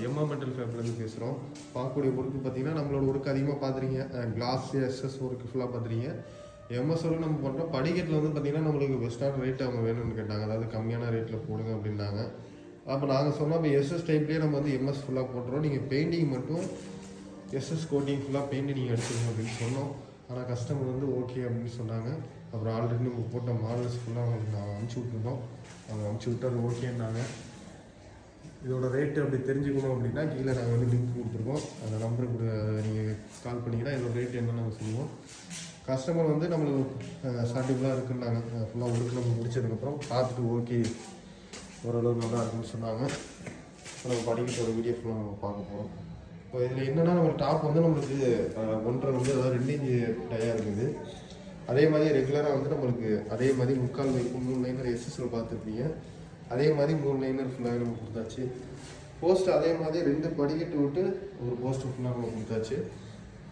எம்மா மெட்டல் ஃபேப்லேருந்து பேசுகிறோம். பார்க்கக்கூடிய ஒர்க்கு பார்த்தீங்கன்னா நம்மளோட ஒர்க் அதிகமாக பார்த்துருக்கீங்க. கிளாஸ் எஸ்எஸ் ஒர்க்கு ஃபுல்லாக பார்த்துருக்கீங்க. எம்எஸ்ஓவில் நம்ம பண்ணுறோம். படிக்கட்டில் வந்து பார்த்திங்கன்னா நம்மளுக்கு பெஸ்ட்டான ரேட்டு அவங்க வேணும்னு கேட்டாங்க. அதாவது கம்மியான ரேட்டில் போடுங்க அப்படின்னாங்க. அப்போ நாங்கள் சொன்னோம் இப்போ எஸ்எஸ் டைப்லேயே நம்ம வந்து எம்எஸ் ஃபுல்லாக போட்டுறோம். நீங்கள் பெயிண்டிங் மட்டும் எஸ்எஸ் கோட்டிங் ஃபுல்லாக பெயிண்ட் நீங்கள் எடுத்துக்கணும் அப்படின்னு சொன்னோம். ஆனால் கஸ்டமர் வந்து ஓகே அப்படின்னு சொன்னாங்க. அப்புறம் ஆல்ரெடி நம்ம போட்ட மாடல்ஸ் ஃபுல்லாக அவங்களுக்கு நான் அனுப்பிச்சி விட்ருந்தோம். அவங்க அனுப்பிச்சி விட்டாரு ஓகேன்னாங்க. இதோட ரேட்டு அப்படி தெரிஞ்சுக்கணும் அப்படின்னா கீழே நாங்கள் வந்து லிங்க் கொடுத்துருக்கோம். அந்த நம்பருக்கு நீங்கள் கால் பண்ணிங்கன்னா இதோட ரேட் என்னென்னு நாங்கள் சொல்லுவோம். கஸ்டமர் வந்து நம்மளுக்கு சாட்டிஃபுல்லாக இருக்குன்னாங்க. ஃபுல்லாக ஒர்க் நம்ம முடிச்சதுக்கப்புறம் பார்த்துட்டு ஓகே ஓரளவு நல்லா இருக்குன்னு சொன்னாங்க. இப்போ நம்ம படிக்கிற வீடியோ ஃபுல்லாக நம்ம பார்க்க போகிறோம். இப்போ இதில் என்னென்னா நம்ம டாப் வந்து நம்மளுக்கு 1.5 வந்து அதாவது 2 இன்ச்சு டயாக இருக்குது. அதே மாதிரி ரெகுலராக வந்து நம்மளுக்கு அதே மாதிரி 3/4 வைக்கும் 3 லைனர் எஸ்எஸ்ஸில் பார்த்துருப்பீங்க. அதே மாதிரி 3 லைனர் ஃபுல்லாக நம்ம கொடுத்தாச்சு. போஸ்ட் அதே மாதிரி 2 படிக்கட்டு விட்டு ஒரு போஸ்ட்டு ஃபுல்லாக நம்ம கொடுத்தாச்சு.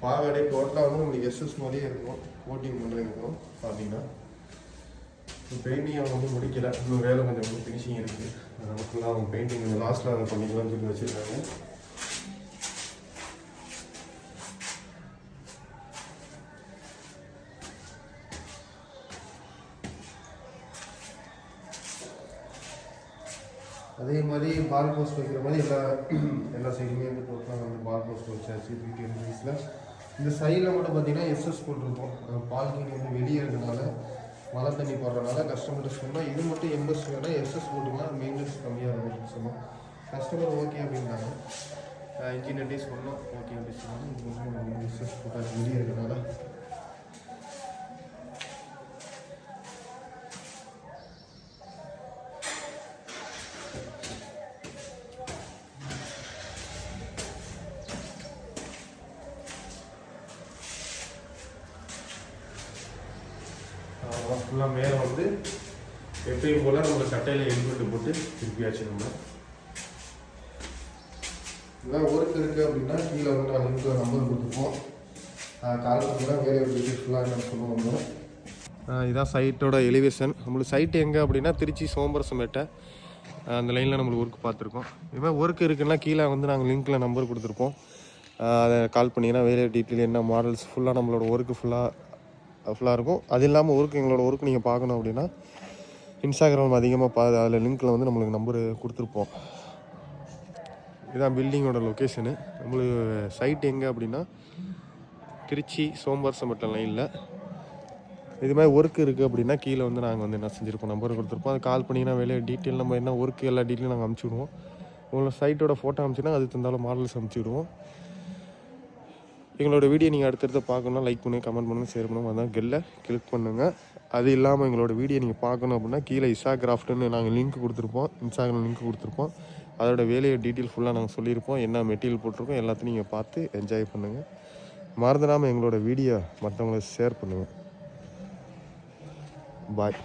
பாவாடை டோட்டலாக வந்து நம்மளுக்கு எஸ்எஸ் மாதிரியே இருக்கும். கோட்டிங் பண்ணுறதுக்கும் பார்த்தீங்கன்னா பெயிண்டிங் அவங்க வந்து முடிக்கலை. இன்னும் வேலை கொஞ்சம் ஃபினிஷிங் இருக்குது. அதனால் ஃபுல்லாக அவங்க பெயிண்டிங் லாஸ்ட்டில் அவங்க பண்ணிக்கலாம்னு சொல்லி வச்சுருக்காங்க. அதே மாதிரி பால் போஸ்ட் வைக்கிற மாதிரி எல்லா சைடுமே வந்து டோட்டலாக வந்து பால் போஸ்ட் வச்சாச்சு. 310 சைஸில் இந்த சைடில் மட்டும் பார்த்தீங்கன்னா எஸ்எஸ் போட்டிருக்கோம். பால்கனி வந்து வெளியே இருக்கிறதுனால மழை தண்ணி போடுறதுனால கஸ்டமர்கிட்ட சொன்னால் இது மட்டும் எம்எஸ் வேணால் எஸ்எஸ் போட்டுக்கலாம், மெயின்டெனன்ஸ் கம்மியாக இருக்கும் சொன்னோம். கஸ்டமர் ஓகே அப்படின்னாங்க. இன்ஜினியர்டே சொன்னோம் ஓகே அப்படி சொன்னாங்க. இது கொஞ்சம் எஸ்எஸ் போட்டாச்சு வெளியே இருக்கிறதுனால. ஃபுல்லாக மேலே வந்து எப்பயும் போல் நம்ம சட்டையில் ஹெல்மெட்டு போட்டு திருப்பியாச்சு. நம்ம இதெல்லாம் ஒர்க் இருக்குது அப்படின்னா கீழே வந்து நான் லிங்க் நம்பர் கொடுத்துருப்போம். கால் பண்ணிங்கன்னா வேலை ஃபுல்லாக என்ன சொல்லுவோம். இதான் சைட்டோட எலிவேஷன். நம்மளுக்கு சைட்டு எங்கே அப்படின்னா திருச்சி சோம்பரசம்பேட்டை அந்த லைனில் நம்மளுக்கு ஒர்க் பார்த்துருக்கோம். இதுமாதிரி ஒர்க் இருக்குன்னா கீழே வந்து நாங்கள் லிங்க்கில் நம்பர் கொடுத்துருப்போம். அதை கால் பண்ணிங்கன்னா வேலை டீட்டெயில் என்ன மாடல்ஸ் ஃபுல்லாக நம்மளோட ஒர்க்கு ஃபுல்லாக இருக்கும். அது இல்லாமல் ஒர்க் எங்களோட ஒர்க் நீங்கள் பார்க்கணும் அப்படின்னா இன்ஸ்டாகிராம் அதிகமாக அதில் லிங்க்கில் வந்து நம்மளுக்கு நம்பரு கொடுத்துருப்போம். இதுதான் பில்டிங்கோட லொக்கேஷனு. நம்மளுக்கு சைட் எங்கே அப்படின்னா திருச்சி சோம்பரசம்பேட்டை லைனில். இது மாதிரி ஒர்க் இருக்குது அப்படின்னா கீழே வந்து நாங்கள் வந்து என்ன செஞ்சுருப்போம் நம்பர் கொடுத்துருப்போம். அது கால் பண்ணிங்கன்னா வேலையை டீட்டெயில் நம்ம என்ன ஒர்க்கு எல்லா டீட்டெயிலும் நாங்கள் அனுப்பிச்சி விடுவோம். உங்களோட சைட்டோட ஃபோட்டோ அனுப்பிச்சின்னா அதுக்கு தந்தாலும் மாடல்ஸ் அனுப்பிச்சி விடுவோம். எங்களோட வீடியோ நீங்கள் அடுத்தடுத்து பார்க்கணுன்னா லைக் பண்ணுங்கள், கமெண்ட் பண்ணுங்கள், ஷேர் பண்ணுங்கள். அதான் கெல்ல கிளிக் பண்ணுங்கள். அது இல்லாமல் எங்களோட வீடியோ நீங்கள் பார்க்கணும் அப்படின்னா கீழே இன்ஸ்டாகிராஃப்ட்னு நாங்கள் லிங்க் கொடுத்துருப்போம். இன்ஸ்டாகிராம் லிங்க் கொடுத்துருப்போம். அதோட வேலையை டீட்டெயில் ஃபுல்லாக நாங்கள் சொல்லியிருப்போம். என்ன மெட்டீரியல் போட்டிருக்கோம் எல்லாத்தையும் நீங்கள் பார்த்து என்ஜாய் பண்ணுங்கள். மறந்துடாமல் எங்களோட வீடியோ மற்றவங்களுக்கு ஷேர் பண்ணுங்கள். பாய்.